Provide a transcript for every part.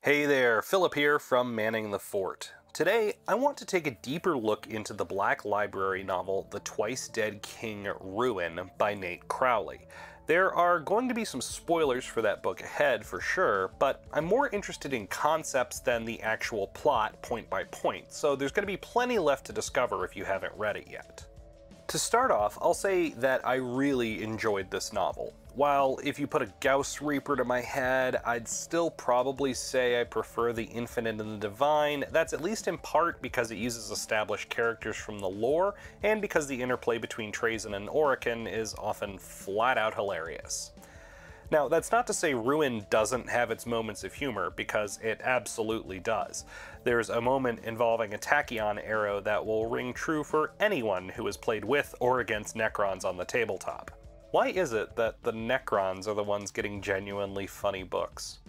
Hey there, Philip here from Manning the Fort. Today, I want to take a deeper look into the Black Library novel The Twice Dead King Ruin by Nate Crowley. There are going to be some spoilers for that book ahead for sure, but I'm more interested in concepts than the actual plot point by point, so there's going to be plenty left to discover if you haven't read it yet. To start off, I'll say that I really enjoyed this novel. While if you put a Gauss Reaper to my head, I'd still probably say I prefer the Infinite and the Divine. That's at least in part because it uses established characters from the lore, and because the interplay between Trazyn and Orican is often flat out hilarious. Now, that's not to say Ruin doesn't have its moments of humor, because it absolutely does. There's a moment involving a tachyon arrow that will ring true for anyone who has played with or against Necrons on the tabletop. Why is it that the Necrons are the ones getting genuinely funny books?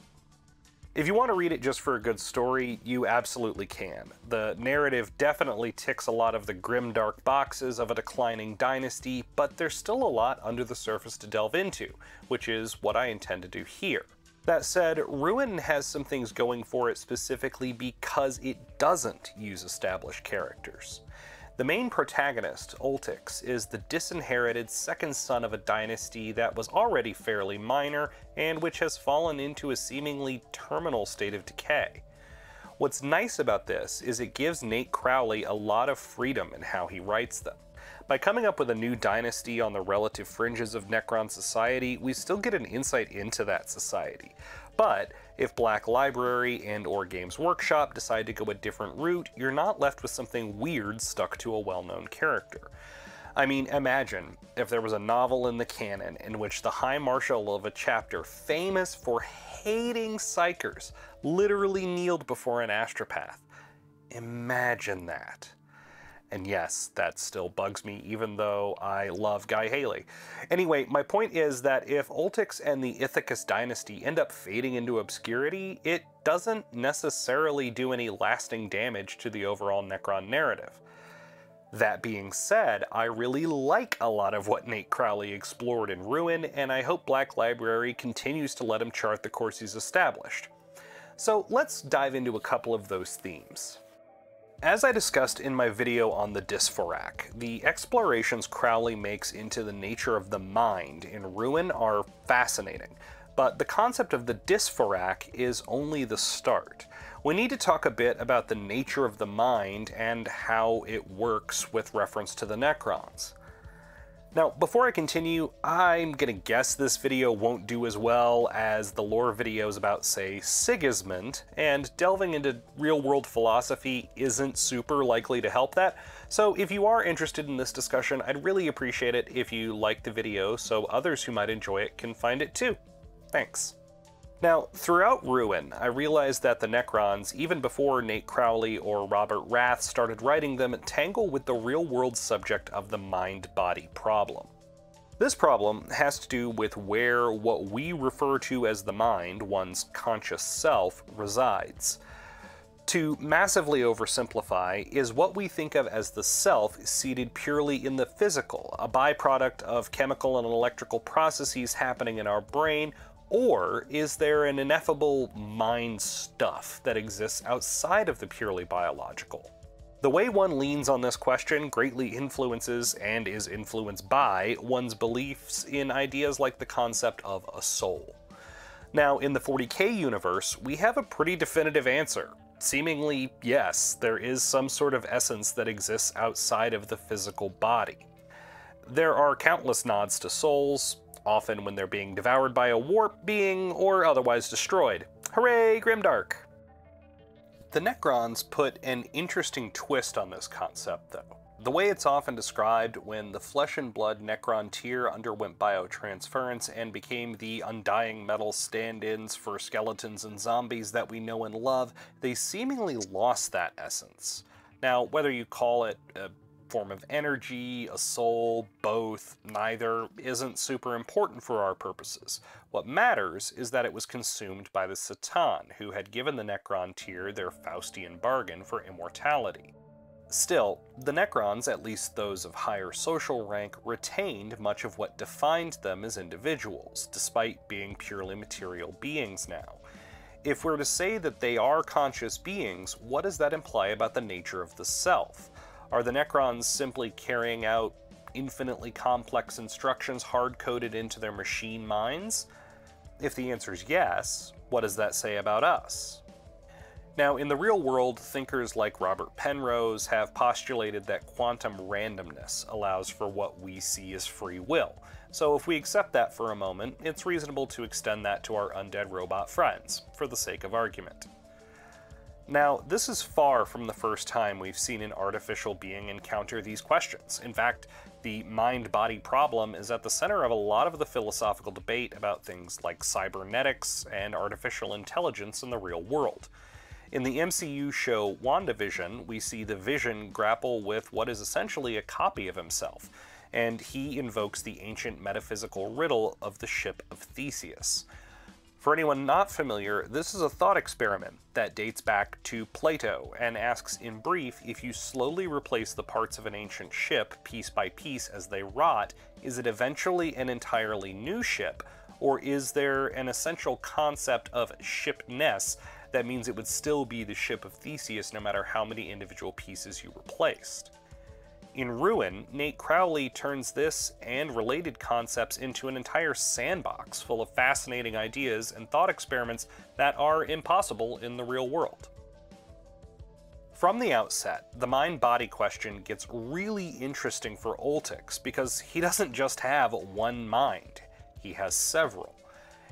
If you want to read it just for a good story, you absolutely can. The narrative definitely ticks a lot of the grimdark boxes of a declining dynasty, but there's still a lot under the surface to delve into, which is what I intend to do here. That said, Ruin has some things going for it specifically because it doesn't use established characters. The main protagonist, Oltyx, is the disinherited second son of a dynasty that was already fairly minor and which has fallen into a seemingly terminal state of decay. What's nice about this is it gives Nate Crowley a lot of freedom in how he writes them. By coming up with a new dynasty on the relative fringes of Necron society, we still get an insight into that society. But if Black Library and/or Games Workshop decide to go a different route, you're not left with something weird stuck to a well-known character. I mean, imagine if there was a novel in the canon in which the High Marshal of a chapter, famous for hating psychers, literally kneeled before an astropath. Imagine that. And yes, that still bugs me, even though I love Guy Haley. Anyway, my point is that if Oltyx and the Ithacus dynasty end up fading into obscurity, it doesn't necessarily do any lasting damage to the overall Necron narrative. That being said, I really like a lot of what Nate Crowley explored in Ruin, and I hope Black Library continues to let him chart the course he's established. So let's dive into a couple of those themes. As I discussed in my video on the Dysthorak, the explorations Crowley makes into the nature of the mind in Ruin are fascinating, but the concept of the Dysthorak is only the start. We need to talk a bit about the nature of the mind and how it works with reference to the Necrons. Now, before I continue, I'm gonna guess this video won't do as well as the lore videos about, say, Sigismund, and delving into real-world philosophy isn't super likely to help that, so if you are interested in this discussion, I'd really appreciate it if you like the video so others who might enjoy it can find it too. Thanks. Now, throughout Ruin, I realized that the Necrons, even before Nate Crowley or Robert Rath started writing them, tangle with the real-world subject of the mind-body problem. This problem has to do with where what we refer to as the mind, one's conscious self, resides. To massively oversimplify, is what we think of as the self seated purely in the physical, a byproduct of chemical and electrical processes happening in our brain, or is there an ineffable mind stuff that exists outside of the purely biological? The way one leans on this question greatly influences and is influenced by one's beliefs in ideas like the concept of a soul. Now, in the 40K universe, we have a pretty definitive answer. Seemingly, yes, there is some sort of essence that exists outside of the physical body. There are countless nods to souls, often when they're being devoured by a warp being or otherwise destroyed. Hooray, grimdark! The Necrons put an interesting twist on this concept, though. The way it's often described, when the flesh and blood Necron tier underwent biotransference and became the undying metal stand-ins for skeletons and zombies that we know and love, they seemingly lost that essence. Now, whether you call it a form of energy, a soul, both, neither, isn't super important for our purposes. What matters is that it was consumed by the Satan, who had given the Necron tier their Faustian bargain for immortality. Still, the Necrons, at least those of higher social rank, retained much of what defined them as individuals, despite being purely material beings now. If we're to say that they are conscious beings, what does that imply about the nature of the self? Are the Necrons simply carrying out infinitely complex instructions hard-coded into their machine minds? If the answer is yes, what does that say about us? Now, in the real world, thinkers like Robert Penrose have postulated that quantum randomness allows for what we see as free will. So if we accept that for a moment, it's reasonable to extend that to our undead robot friends, for the sake of argument. Now, this is far from the first time we've seen an artificial being encounter these questions. In fact, the mind-body problem is at the center of a lot of the philosophical debate about things like cybernetics and artificial intelligence in the real world. In the MCU show WandaVision, we see the Vision grapple with what is essentially a copy of himself, and he invokes the ancient metaphysical riddle of the ship of Theseus. For anyone not familiar, this is a thought experiment that dates back to Plato and asks in brief, if you slowly replace the parts of an ancient ship piece by piece as they rot, is it eventually an entirely new ship, or is there an essential concept of shipness that means it would still be the ship of Theseus no matter how many individual pieces you replaced? In Ruin, Nate Crowley turns this and related concepts into an entire sandbox full of fascinating ideas and thought experiments that are impossible in the real world. From the outset, the mind-body question gets really interesting for Oltyx because he doesn't just have one mind, he has several.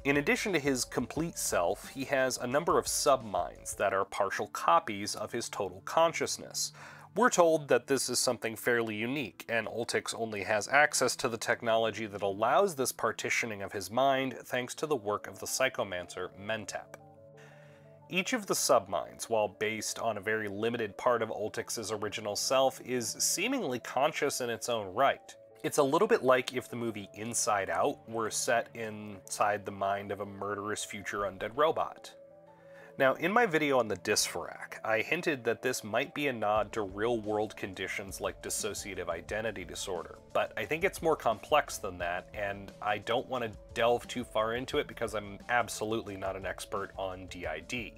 In addition to his complete self, he has a number of sub-minds that are partial copies of his total consciousness. We're told that this is something fairly unique, and Oltyx only has access to the technology that allows this partitioning of his mind thanks to the work of the psychomancer Mentep. Each of the sub-minds, while based on a very limited part of Oltyx's original self, is seemingly conscious in its own right. It's a little bit like if the movie Inside Out were set inside the mind of a murderous future undead robot. Now, in my video on the Dysphorac, I hinted that this might be a nod to real-world conditions like dissociative identity disorder, but I think it's more complex than that, and I don't want to delve too far into it because I'm absolutely not an expert on DID.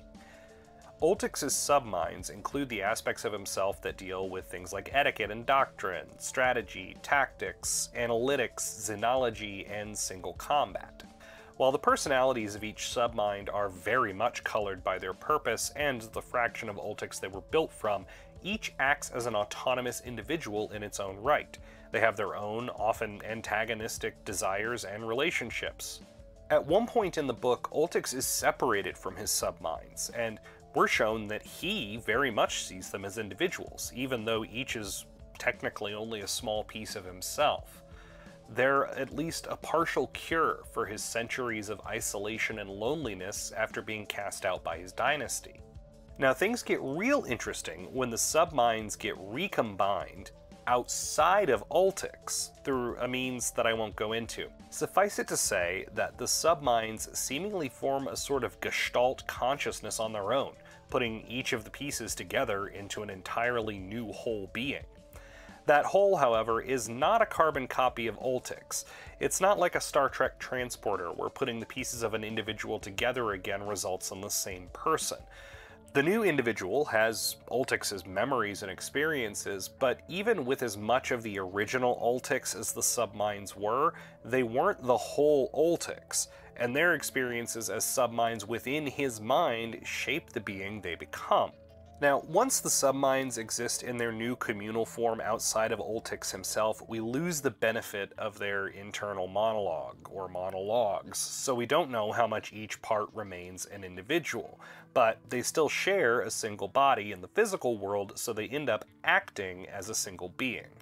Oltyx's subminds include the aspects of himself that deal with things like etiquette and doctrine, strategy, tactics, analytics, xenology, and single combat. While the personalities of each submind are very much colored by their purpose and the fraction of Oltyx they were built from, each acts as an autonomous individual in its own right. They have their own, often antagonistic desires and relationships. At one point in the book, Oltyx is separated from his subminds, and we're shown that he very much sees them as individuals, even though each is technically only a small piece of himself. They're at least a partial cure for his centuries of isolation and loneliness after being cast out by his dynasty. Now, things get real interesting when the subminds get recombined outside of Oltyx through a means that I won't go into. Suffice it to say that the subminds seemingly form a sort of gestalt consciousness on their own, putting each of the pieces together into an entirely new whole being. That whole, however, is not a carbon copy of Oltyx. It's not like a Star Trek transporter where putting the pieces of an individual together again results in the same person. The new individual has Oltyx's memories and experiences, but even with as much of the original Oltyx as the subminds were, they weren't the whole Oltyx, and their experiences as subminds within his mind shape the being they become. Now, once the subminds exist in their new communal form outside of Oltyx himself, we lose the benefit of their internal monologue, or monologues, so we don't know how much each part remains an individual, but they still share a single body in the physical world, so they end up acting as a single being.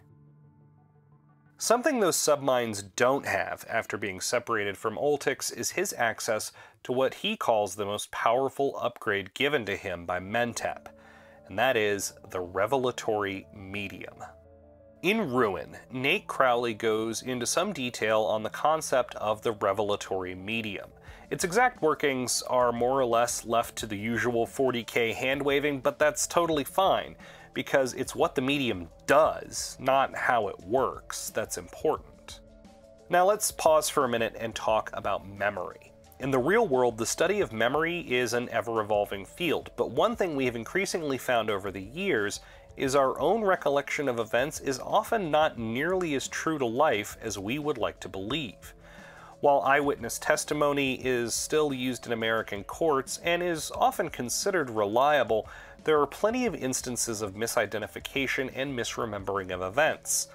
Something those subminds don't have after being separated from Oltyx is his access to what he calls the most powerful upgrade given to him by Mentep, and that is the Revelatory Medium. In Ruin, Nate Crowley goes into some detail on the concept of the Revelatory Medium. Its exact workings are more or less left to the usual 40K hand-waving, but that's totally fine, because it's what the medium does, not how it works, that's important. Now let's pause for a minute and talk about memory. In the real world, the study of memory is an ever-evolving field, but one thing we have increasingly found over the years is our own recollection of events is often not nearly as true to life as we would like to believe. While eyewitness testimony is still used in American courts and is often considered reliable, there are plenty of instances of misidentification and misremembering of events.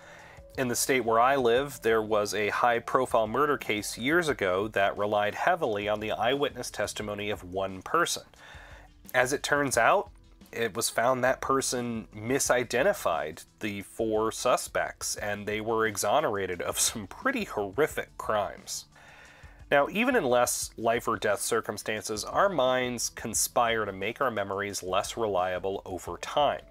In the state where I live, there was a high-profile murder case years ago that relied heavily on the eyewitness testimony of one person. As it turns out, it was found that person misidentified the 4 suspects, and they were exonerated of some pretty horrific crimes. Now, even in less life or death circumstances, our minds conspire to make our memories less reliable over time.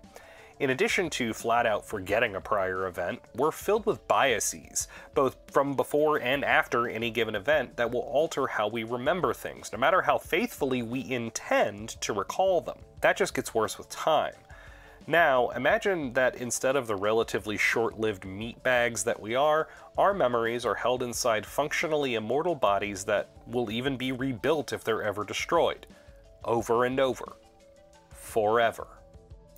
In addition to flat-out forgetting a prior event, we're filled with biases, both from before and after any given event, that will alter how we remember things, no matter how faithfully we intend to recall them. That just gets worse with time. Now, imagine that instead of the relatively short-lived meat bags that we are, our memories are held inside functionally immortal bodies that will even be rebuilt if they're ever destroyed. Over and over. Forever.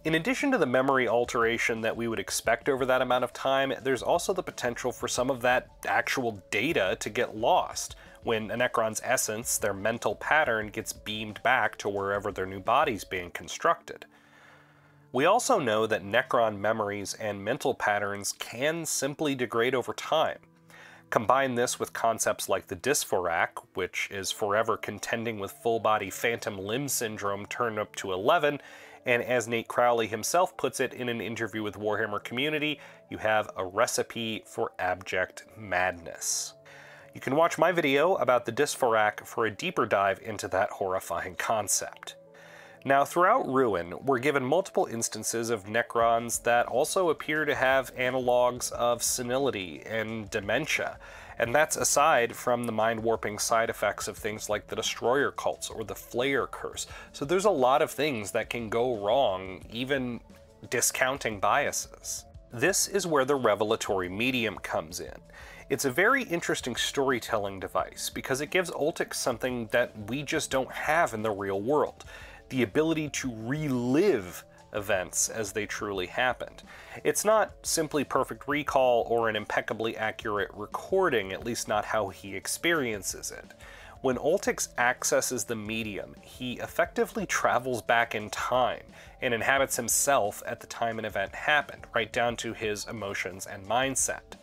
In addition to the memory alteration that we would expect over that amount of time, there's also the potential for some of that actual data to get lost when a Necron's essence, their mental pattern, gets beamed back to wherever their new body's being constructed. We also know that Necron memories and mental patterns can simply degrade over time. Combine this with concepts like the dysphorac, which is forever contending with full-body phantom limb syndrome turned up to 11, and as Nate Crowley himself puts it in an interview with Warhammer Community, you have a recipe for abject madness. You can watch my video about the dysphorac for a deeper dive into that horrifying concept. Now, throughout Ruin, we're given multiple instances of Necrons that also appear to have analogs of senility and dementia, and that's aside from the mind-warping side effects of things like the Destroyer cults or the Flayer curse. So there's a lot of things that can go wrong, even discounting biases. This is where the Revelatory Medium comes in. It's a very interesting storytelling device because it gives Oltyx something that we just don't have in the real world. The ability to relive events as they truly happened. It's not simply perfect recall or an impeccably accurate recording, at least not how he experiences it. When Oltyx accesses the medium, he effectively travels back in time and inhabits himself at the time an event happened, right down to his emotions and mindset.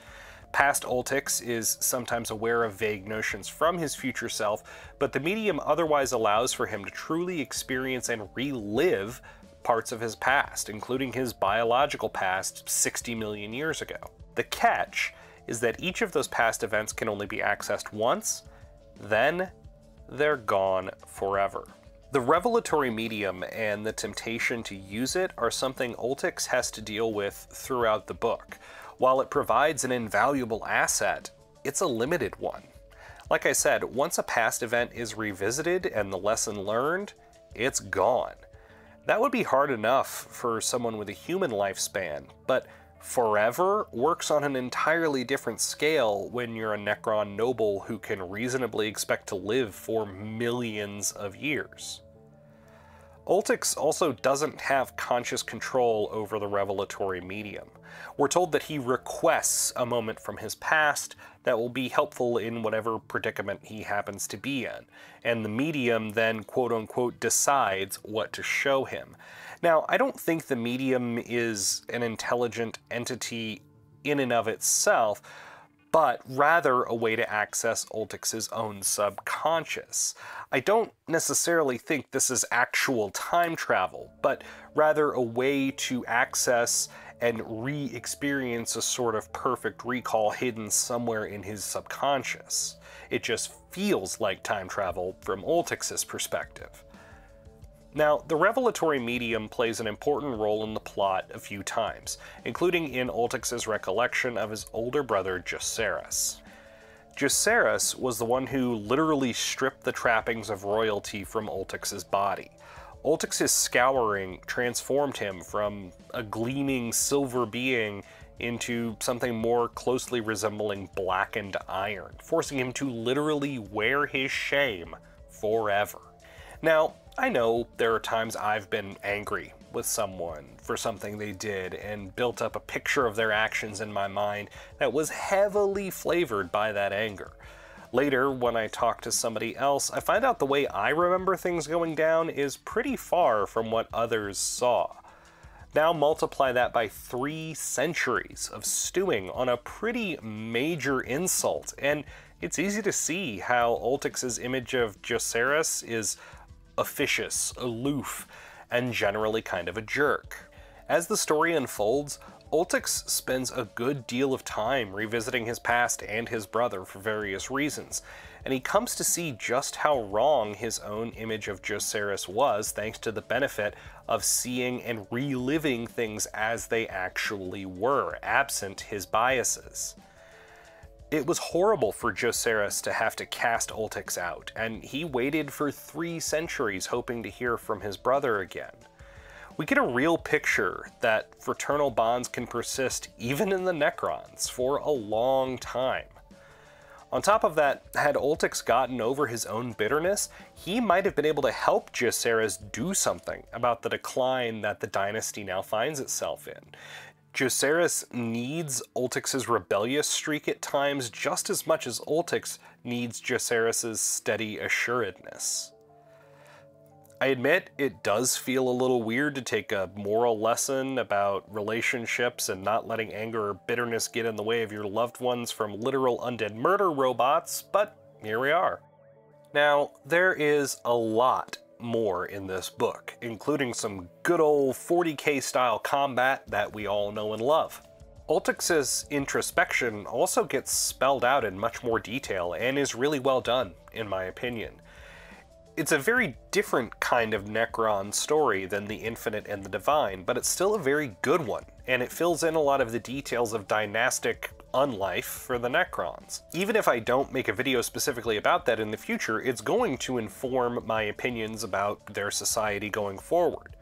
Past Oltyx is sometimes aware of vague notions from his future self, but the medium otherwise allows for him to truly experience and relive parts of his past, including his biological past 60 million years ago. The catch is that each of those past events can only be accessed once, then they're gone forever. The Revelatory Medium and the temptation to use it are something Oltyx has to deal with throughout the book. While it provides an invaluable asset, it's a limited one. Like I said, once a past event is revisited and the lesson learned, it's gone. That would be hard enough for someone with a human lifespan, but forever works on an entirely different scale when you're a Necron noble who can reasonably expect to live for millions of years. Oltyx also doesn't have conscious control over the Revelatory Medium. We're told that he requests a moment from his past that will be helpful in whatever predicament he happens to be in, and the medium then quote-unquote decides what to show him. Now, I don't think the medium is an intelligent entity in and of itself, but rather a way to access Oltyx's own subconscious. I don't necessarily think this is actual time travel, but rather a way to access and re-experience a sort of perfect recall hidden somewhere in his subconscious. It just feels like time travel from Oltyx's perspective. Now, the Revelatory Medium plays an important role in the plot a few times, including in Oltyx's recollection of his older brother Jacaerys. Jacaerys was the one who literally stripped the trappings of royalty from Oltyx's body. Oltyx's scouring transformed him from a gleaming silver being into something more closely resembling blackened iron, forcing him to literally wear his shame forever. Now, I know there are times I've been angry with someone for something they did and built up a picture of their actions in my mind that was heavily flavored by that anger. Later, when I talk to somebody else, I find out the way I remember things going down is pretty far from what others saw. Now multiply that by 3 centuries of stewing on a pretty major insult, and it's easy to see how Oltyx's image of Joceris is officious, aloof, and generally kind of a jerk. As the story unfolds, Oltyx spends a good deal of time revisiting his past and his brother for various reasons, and he comes to see just how wrong his own image of Joceris was thanks to the benefit of seeing and reliving things as they actually were, absent his biases. It was horrible for Joceris to have to cast Oltyx out, and he waited for 3 centuries hoping to hear from his brother again. We get a real picture that fraternal bonds can persist even in the Necrons for a long time. On top of that, had Oltyx gotten over his own bitterness, he might have been able to help Joceris do something about the decline that the dynasty now finds itself in. Joceris needs Oltyx's rebellious streak at times just as much as Oltyx needs Joceris's steady assuredness. I admit it does feel a little weird to take a moral lesson about relationships and not letting anger or bitterness get in the way of your loved ones from literal undead murder robots, but here we are. Now, there is a lot more in this book, including some good old 40k style combat that we all know and love. Oltyx's introspection also gets spelled out in much more detail and is really well done, in my opinion. It's a very different kind of Necron story than the Infinite and the Divine, but it's still a very good one, and it fills in a lot of the details of dynastic unlife for the Necrons. Even if I don't make a video specifically about that in the future, it's going to inform my opinions about their society going forward.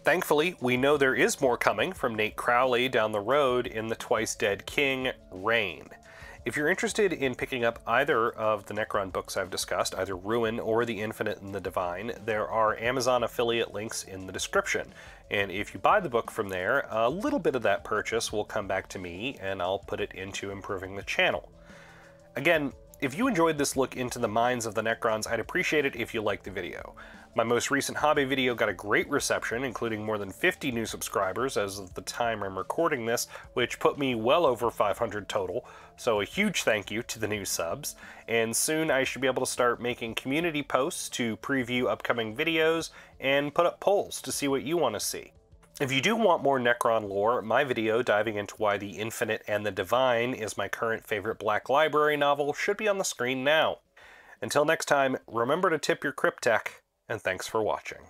Thankfully, we know there is more coming from Nate Crowley down the road in the Twice Dead King Reign. If you're interested in picking up either of the Necron books I've discussed, either Ruin or The Infinite and the Divine, there are Amazon affiliate links in the description. And if you buy the book from there, a little bit of that purchase will come back to me and I'll put it into improving the channel. Again, if you enjoyed this look into the minds of the Necrons, I'd appreciate it if you liked the video. My most recent hobby video got a great reception, including more than 50 new subscribers as of the time I'm recording this, which put me well over 500 total, so a huge thank you to the new subs, and soon I should be able to start making community posts to preview upcoming videos and put up polls to see what you want to see. If you do want more Necron lore, my video diving into why the Infinite and the Divine is my current favorite Black Library novel should be on the screen now. Until next time, remember to tip your cryptech, and thanks for watching.